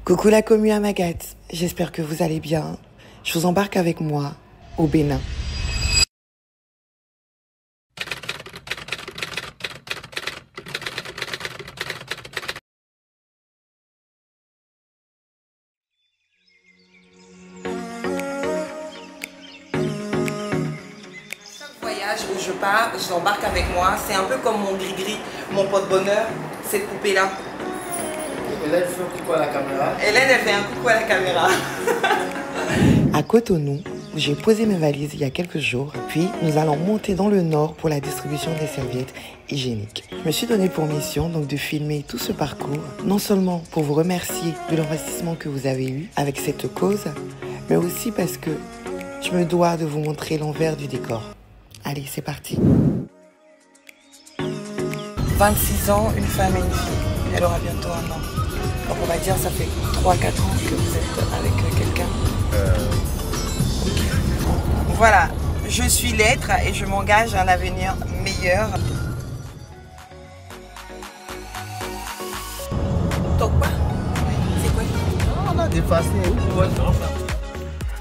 Coucou la commu à Magat, j'espère que vous allez bien. Je vous embarque avec moi au Bénin. Chaque voyage où je pars, je l'embarque avec moi. C'est un peu comme mon gris-gris, mon porte-bonheur, cette poupée-là. Hélène fait un coucou à la caméra. Hélène, elle fait un coucou à la caméra. À Cotonou, où j'ai posé mes valises il y a quelques jours, puis nous allons monter dans le nord pour la distribution des serviettes hygiéniques. Je me suis donné pour mission donc de filmer tout ce parcours, non seulement pour vous remercier de l'investissement que vous avez eu avec cette cause, mais aussi parce que je me dois de vous montrer l'envers du décor. Allez, c'est parti. 26 ans, une femme et une fille. Elle aura bientôt un an. Donc on va dire ça fait 3-4 ans que vous êtes avec quelqu'un. Okay. Voilà, je suis l'être et je m'engage à un avenir meilleur. Toque pas. C'est quoi? On a dépassé.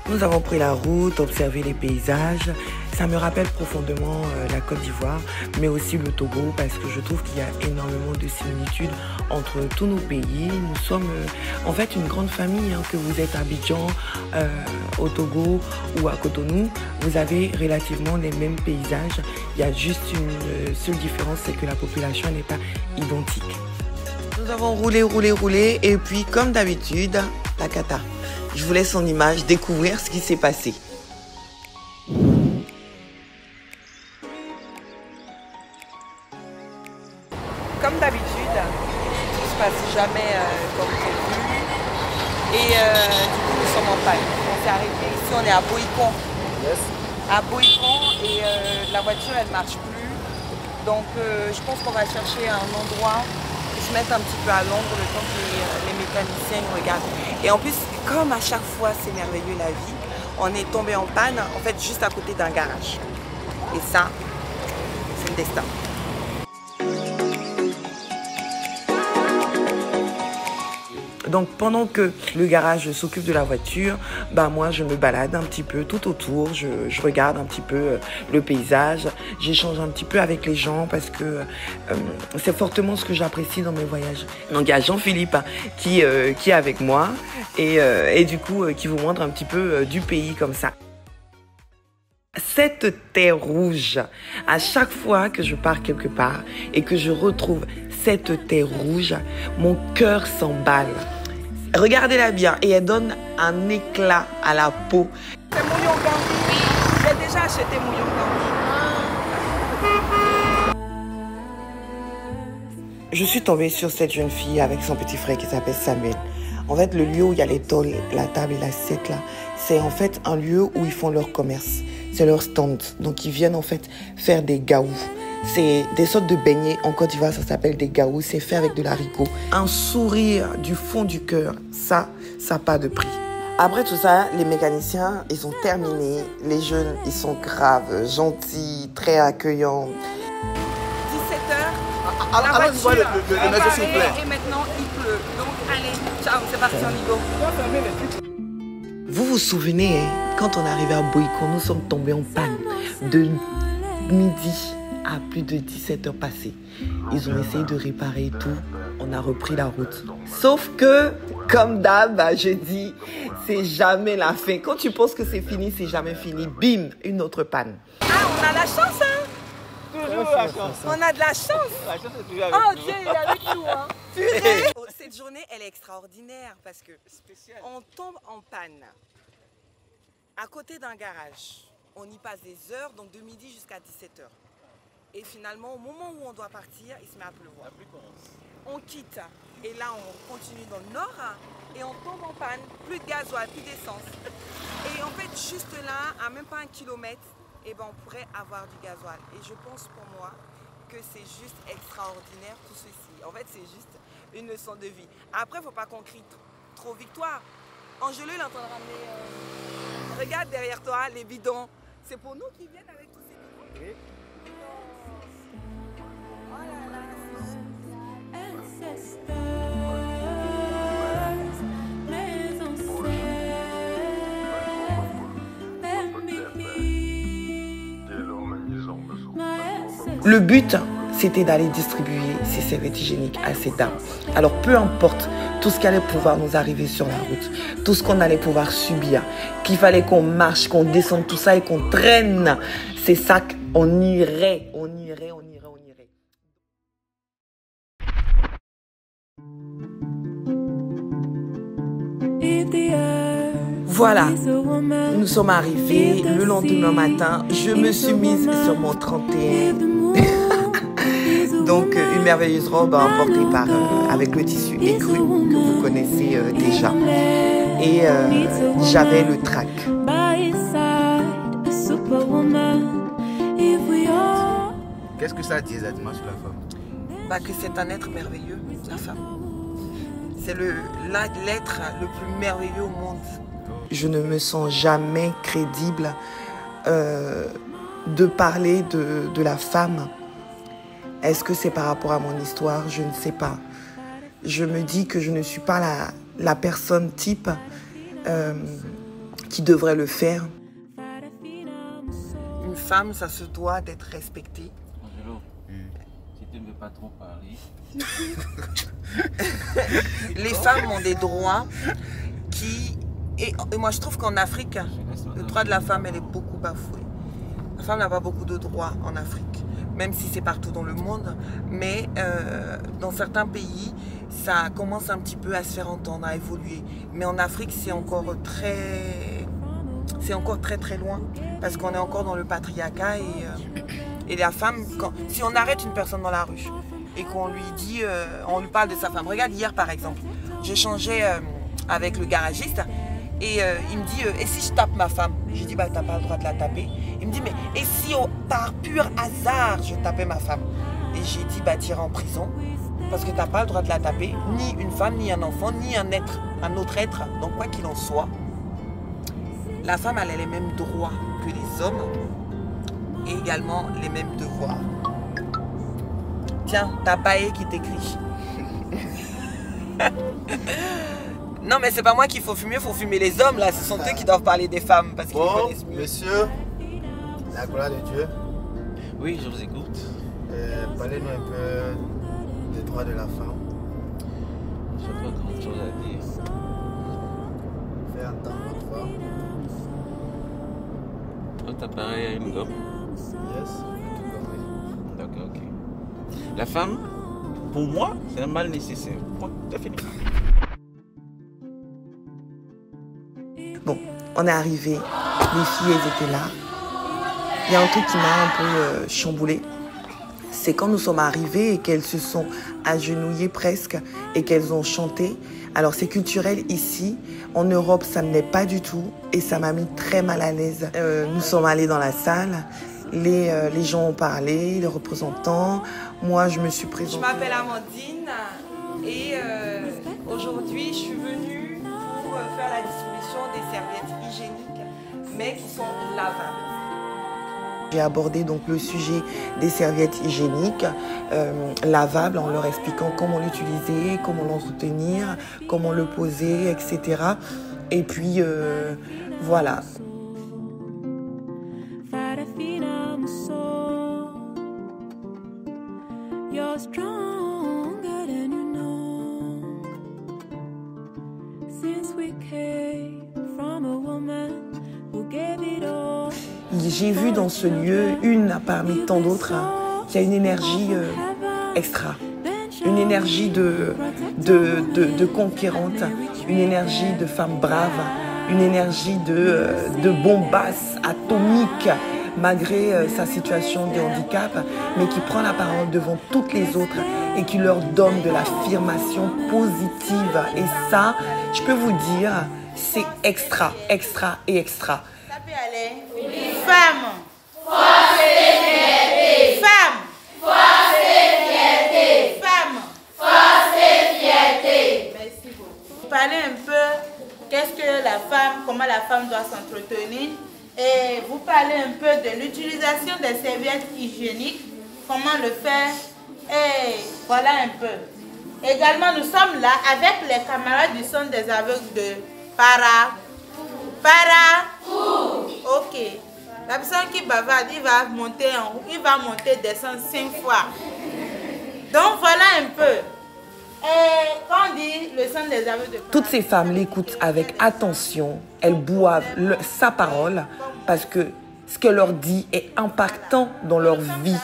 Nous avons pris la route, observé les paysages. Ça me rappelle profondément la Côte d'Ivoire, mais aussi le Togo, parce que je trouve qu'il y a énormément de similitudes entre tous nos pays. Nous sommes en fait une grande famille, que vous êtes à Abidjan, au Togo ou à Cotonou. Vous avez relativement les mêmes paysages. Il y a juste une seule différence, c'est que la population n'est pas identique. Nous avons roulé, et puis comme d'habitude, la cata. Je vous laisse en image découvrir ce qui s'est passé. Comme d'habitude, tout se passe jamais comme prévu. Et du coup, nous sommes en panne. On s'est arrêté ici, on est à Boïcon. Yes. À Boïcon, et la voiture, elle ne marche plus. Donc, je pense qu'on va chercher un endroit où se mettre un petit peu à l'ombre le temps que les mécaniciens nous regardent. Et en plus, comme à chaque fois, c'est merveilleux la vie, on est tombé en panne, en fait, juste à côté d'un garage. Et ça, c'est le destin. Donc pendant que le garage s'occupe de la voiture, moi je me balade un petit peu tout autour, je regarde un petit peu le paysage, j'échange un petit peu avec les gens parce que c'est fortement ce que j'apprécie dans mes voyages. Donc il y a Jean-Philippe qui est avec moi et du coup qui vous montre un petit peu du pays comme ça. Cette terre rouge, à chaque fois que je pars quelque part et que je retrouve cette terre rouge, mon cœur s'emballe. Regardez-la bien et elle donne un éclat à la peau. C'est Mouillon Gandhi. J'ai déjà acheté Mouillon Gandhi. Je suis tombée sur cette jeune fille avec son petit frère qui s'appelle Samuel. En fait, le lieu où il y a les tôles, la table et l'assiette là, c'est en fait un lieu où ils font leur commerce. C'est leur stand. Donc ils viennent en fait faire des gaous. C'est des sortes de beignets. En Côte d'Ivoire, ça s'appelle des gaous. C'est fait avec de l'haricot. Un sourire du fond du cœur, ça n'a pas de prix. Après tout ça, les mécaniciens, ils ont terminé. Les jeunes, ils sont graves, gentils, très accueillants. 17h, la voiture le maître, s'il vous plaît. Et maintenant, il pleut. Donc allez, ciao, c'est parti, on y go. Vous vous souvenez, quand on est arrivé à Boïcon, nous sommes tombés en panne de midi à plus de 17h passées. Ils ont essayé de réparer tout. On a repris la route. Sauf que, comme d'hab, je dis, c'est jamais la fin. Quand tu penses que c'est fini, c'est jamais fini. Bim, une autre panne. Ah, on a la chance, hein? Toujours la chance. On a de la chance. La chance est toujours avec nous. Oh Dieu, il est avec nous, hein? Purée. Cette journée, elle est extraordinaire parce que on tombe en panne à côté d'un garage. On y passe des heures, donc de midi jusqu'à 17h. Et finalement, au moment où on doit partir, il se met à pleuvoir. On quitte et là, on continue dans le nord et on tombe en panne. Plus de gasoil, plus d'essence. Et en fait, juste là, à même pas 1 kilomètre, on pourrait avoir du gasoil. Et je pense pour moi que c'est juste extraordinaire tout ceci. En fait, c'est juste une leçon de vie. Après, il ne faut pas qu'on crie trop victoire. Angelo, il est en train de ramener... Regarde derrière toi, les bidons. C'est pour nous qui viennent avec tous ces bidons. Oui. Oh là là, c'est Le but, c'était d'aller distribuer ces serviettes hygiéniques à ces dames. Alors peu importe tout ce qui allait pouvoir nous arriver sur la route, tout ce qu'on allait pouvoir subir, qu'il fallait qu'on marche, qu'on descende tout ça et qu'on traîne ces sacs, on irait. Voilà, nous sommes arrivés le lendemain matin. Je me suis mise sur mon 31. Donc une merveilleuse robe emportée par avec le tissu écru que vous connaissez déjà. Et j'avais le trac. Qu'est-ce que ça dit exactement sur la femme? Bah, que c'est un être merveilleux, la femme. C'est l'être le plus merveilleux au monde. Je ne me sens jamais crédible de parler de la femme. Est-ce que c'est par rapport à mon histoire? Je ne sais pas. Je me dis que je ne suis pas la personne type qui devrait le faire. Une femme, ça se doit d'être respecté. Angelo, si tu ne veux pas trop parler. Les femmes ont des droits qui... Et moi, je trouve qu'en Afrique, le droit de la femme, elle est beaucoup bafoué. La femme n'a pas beaucoup de droits en Afrique, même si c'est partout dans le monde. Mais dans certains pays, ça commence un petit peu à se faire entendre, à évoluer. Mais en Afrique, c'est encore très loin, parce qu'on est encore dans le patriarcat et la femme, si on arrête une personne dans la rue et qu'on lui dit, on lui parle de sa femme. Regarde, hier par exemple, j'échangeais avec le garagiste et il me dit, et si je tape ma femme? J'ai dit, bah t'as pas le droit de la taper. Il me dit, mais et si par pur hasard je tapais ma femme? Et j'ai dit, bah t'iras en prison, parce que t'as pas le droit de la taper, ni une femme, ni un enfant, ni un autre être. Donc quoi qu'il en soit, la femme elle a les mêmes droits que les hommes et également les mêmes devoirs. Tiens, t'as Paé qui t'écrit. Non mais c'est pas moi qu'il faut fumer les hommes là, ce sont eux qui doivent parler des femmes parce qu'ils connaissent mieux. Monsieur, la gloire de Dieu. Oui, je vous écoute. Parlez-nous un peu des droits de la femme. Je n'ai pas grand chose à dire. Faites entendre votre voix. Votre appareil a une gomme. Yes, tout compris. D'accord, ok. La femme, pour moi, c'est un mal nécessaire. Point, c'est fini. Bon, on est arrivé, les filles elles étaient là. Il y a un truc qui m'a un peu chamboulée. C'est quand nous sommes arrivés et qu'elles se sont agenouillées presque et qu'elles ont chanté. Alors c'est culturel ici, en Europe ça ne l'est pas du tout et ça m'a mis très mal à l'aise. Nous sommes allés dans la salle, les gens ont parlé, les représentants, moi je me suis présentée. Je m'appelle Amandine et aujourd'hui je suis venue pour faire la distribution des serviettes hygiéniques mais qui sont lavables. J'ai abordé donc le sujet des serviettes hygiéniques lavables en leur expliquant comment l'utiliser, comment l'entretenir, comment le poser, etc. Et puis voilà. J'ai vu dans ce lieu une parmi tant d'autres qui a une énergie extra, une énergie de conquérante, une énergie de femme brave, une énergie de bombasse atomique malgré sa situation de handicap, mais qui prend la parole devant toutes les autres et qui leur donne de l'affirmation positive. Et ça, je peux vous dire, c'est extra, extra et extra. Ça peut aller. Femme, force et fierté. Femme, force et fierté. Femme, force et fierté. Merci beaucoup. Parlez un peu qu'est-ce que la femme, comment la femme doit s'entretenir. Et vous parlez un peu de l'utilisation des serviettes hygiéniques, comment le faire. Et voilà un peu. Également, nous sommes là avec les camarades du Centre des aveugles de Ok. La personne qui bavarde, il va monter en haut, il va monter, descendre 5 fois. Donc voilà un peu. Et quand on dit le sang des aveugles de... Toutes ces femmes l'écoutent avec attention, elles boivent sa parole parce que ce qu'elle leur dit est impactant dans leur vie,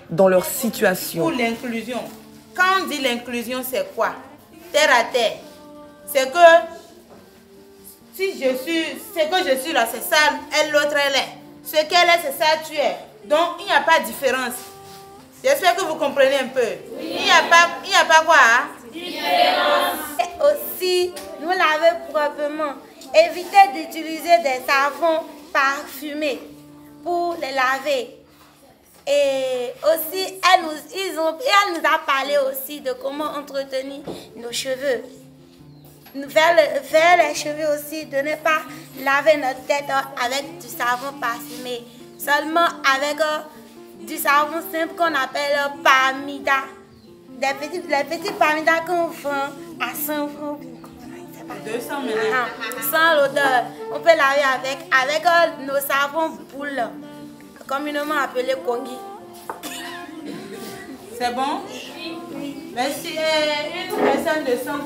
dans leur situation. Pour l'inclusion. Quand on dit l'inclusion, c'est quoi? Terre à terre. C'est que si je suis, c'est que je suis là, c'est ça, elle, l'autre, elle est. Ce qu'elle est, c'est ça, tu es. Donc, il n'y a pas de différence. J'espère que vous comprenez un peu. Oui. Il n'y a pas quoi, hein? Différence. Et aussi, nous laver proprement. Éviter d'utiliser des savons parfumés pour les laver. Et aussi, elle nous a parlé aussi de comment entretenir nos cheveux. Vers les cheveux aussi, de ne pas laver notre tête avec du savon parfumé. Seulement avec du savon simple qu'on appelle parmida. Les petits parmidas qu'on vend à 100 francs. 200 maintenant. Sans l'odeur. On peut laver avec nos savons boules, communément appelés kongi. C'est bon? Oui. Merci. Une personne de centre.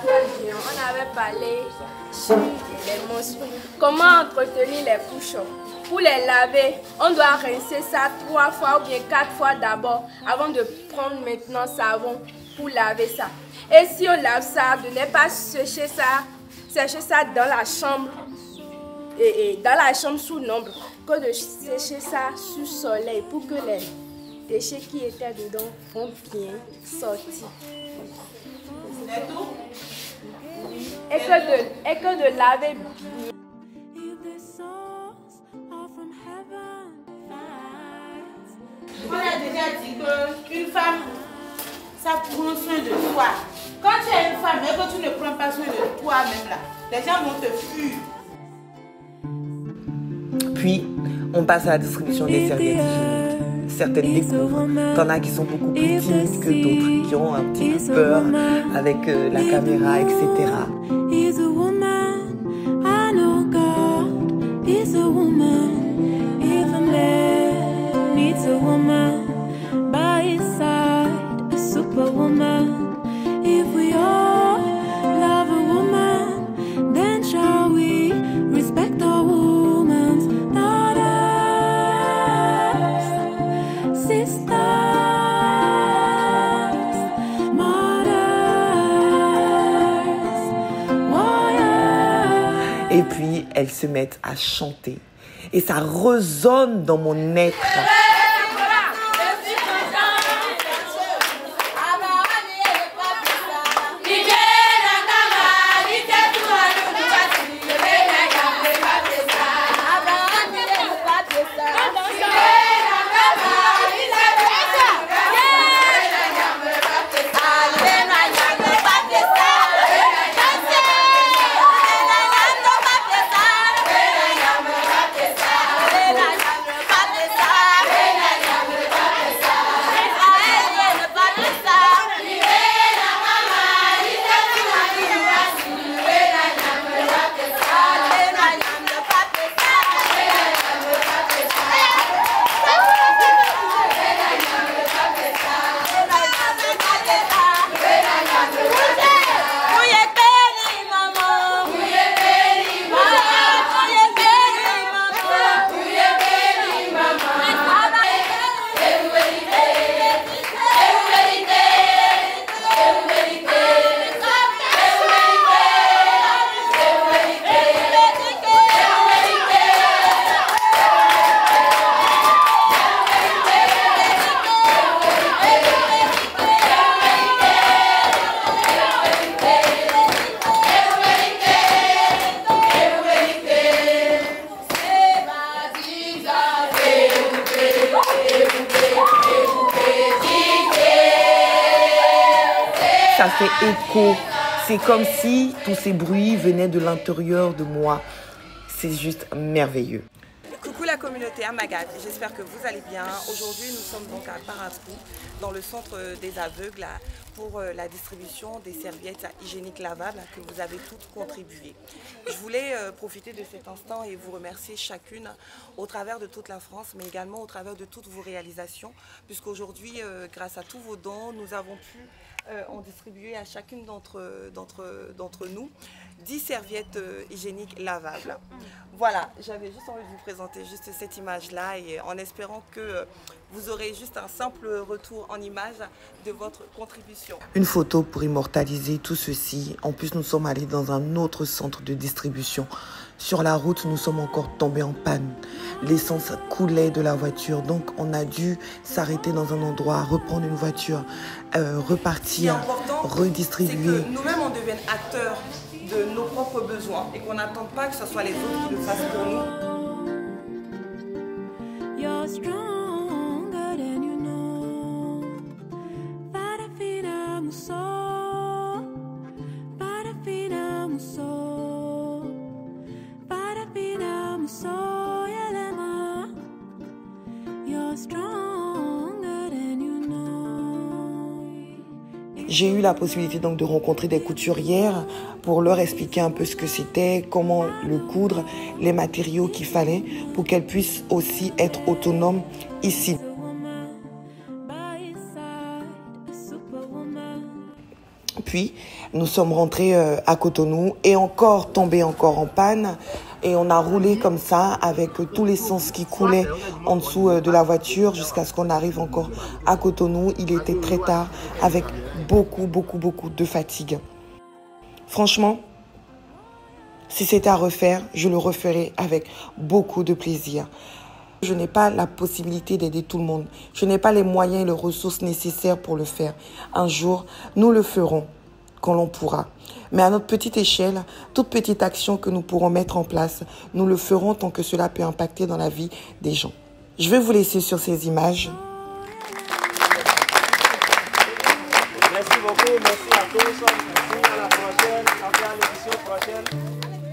On avait parlé sur les menstrues. Comment entretenir les couches? Pour les laver, on doit rincer ça 3 fois ou bien 4 fois d'abord avant de prendre maintenant savon pour laver ça. Et si on lave ça, de ne pas sécher ça dans la chambre et dans la chambre sous l'ombre, que de sécher ça sous soleil pour que les déchets qui étaient dedans vont bien sortir. C'est tout? Et que de laver bien. On a déjà dit qu'une femme, ça prend soin de toi. Quand tu es une femme et que tu ne prends pas soin de toi-même là, les gens vont te fuir. Puis, on passe à la distribution des serviettes hygiéniques. Certaines découvrent. T'en as qui sont beaucoup plus timides que d'autres, qui ont un petit peu peur avec la caméra, etc. Et puis, elles se mettent à chanter. Et ça résonne dans mon être. Ça fait écho. C'est comme si tous ces bruits venaient de l'intérieur de moi. C'est juste merveilleux. Coucou la communauté Amagat, j'espère que vous allez bien. Aujourd'hui nous sommes donc à Parakou, dans le centre des aveugles, pour la distribution des serviettes hygiéniques lavables que vous avez toutes contribué. Je voulais profiter de cet instant et vous remercier chacune au travers de toute la France, mais également au travers de toutes vos réalisations, puisqu'aujourd'hui, grâce à tous vos dons, nous avons pu en distribuer à chacune d'entre nous 10 serviettes hygiéniques lavables. Voilà, j'avais juste envie de vous présenter juste cette image-là et en espérant que vous aurez juste un simple retour en image de votre contribution. Une photo pour immortaliser tout ceci. En plus, nous sommes allés dans un autre centre de distribution. Sur la route, nous sommes encore tombés en panne. L'essence coulait de la voiture, donc on a dû s'arrêter dans un endroit, reprendre une voiture, repartir, redistribuer. C'est que nous-mêmes, on devienne acteurs de nos propres besoins et qu'on n'attende pas que ce soit les autres qui le fassent pour nous. J'ai eu la possibilité donc de rencontrer des couturières pour leur expliquer un peu ce que c'était, comment le coudre, les matériaux qu'il fallait pour qu'elles puissent aussi être autonomes ici. Puis nous sommes rentrés à Cotonou et encore tombés en panne. Et on a roulé comme ça avec tout l'essence qui coulait en dessous de la voiture jusqu'à ce qu'on arrive encore à Cotonou. Il était très tard avec beaucoup de fatigue. Franchement, si c'était à refaire, je le referais avec beaucoup de plaisir. Je n'ai pas la possibilité d'aider tout le monde. Je n'ai pas les moyens et les ressources nécessaires pour le faire. Un jour, nous le ferons quand l'on pourra. Mais à notre petite échelle, toute petite action que nous pourrons mettre en place, nous le ferons tant que cela peut impacter dans la vie des gens. Je vais vous laisser sur ces images. Merci beaucoup, merci à tous. Merci à la prochaine, à l'édition prochaine.